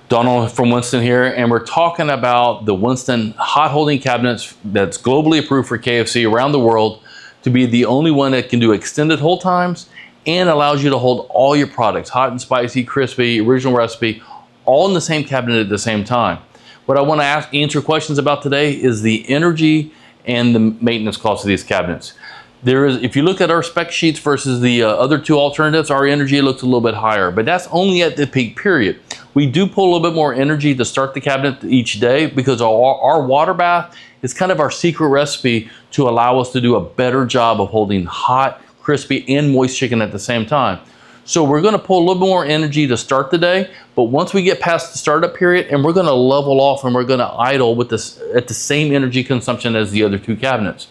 Donald from Winston here, and we're talking about the Winston hot holding cabinets that's globally approved for KFC around the world to be the only one that can do extended hold times and allows you to hold all your products, hot and spicy, crispy, original recipe, all in the same cabinet at the same time. What I want to answer questions about today is the energy and the maintenance cost of these cabinets. If you look at our spec sheets versus the other two alternatives, our energy looks a little bit higher, but that's only at the peak period. We do pull a little bit more energy to start the cabinet each day because our water bath is kind of our secret recipe to allow us to do a better job of holding hot, crispy, and moist chicken at the same time. So we're going to pull a little more energy to start the day, but once we get past the startup period, and we're going to level off and we're going to idle with this at the same energy consumption as the other two cabinets.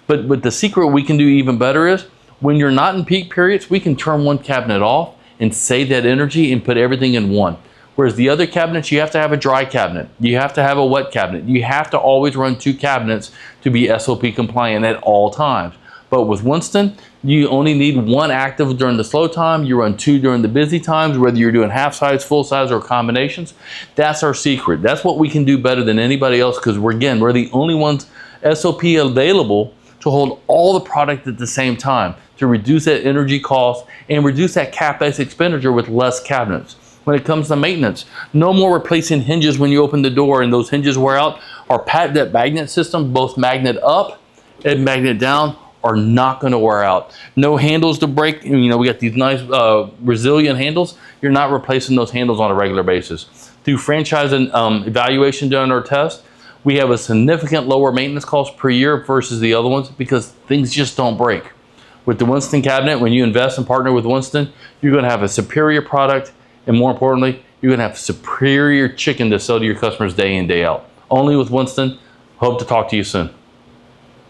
But the secret we can do even better is when you're not in peak periods, we can turn one cabinet off and save that energy and put everything in one. Whereas the other cabinets, you have to have a dry cabinet. You have to have a wet cabinet. You have to always run two cabinets to be SOP compliant at all times. But with Winston, you only need one active during the slow time. You run two during the busy times, whether you're doing half size, full size, or combinations. That's our secret. That's what we can do better than anybody else because we're the only ones SOP available to hold all the product at the same time to reduce that energy cost and reduce that CapEx expenditure with less cabinets. When it comes to maintenance, no more replacing hinges when you open the door and those hinges wear out. That magnet system, both magnet up and magnet down, are not going to wear out. No handles to break. We got these nice resilient handles. You're not replacing those handles on a regular basis. Through franchise and evaluation done on our test, we have a significant lower maintenance cost per year versus the other ones because things just don't break. With the Winston cabinet, when you invest and partner with Winston, you're going to have a superior product, and more importantly, you're going to have superior chicken to sell to your customers day in, day out. Only with Winston. Hope to talk to you soon.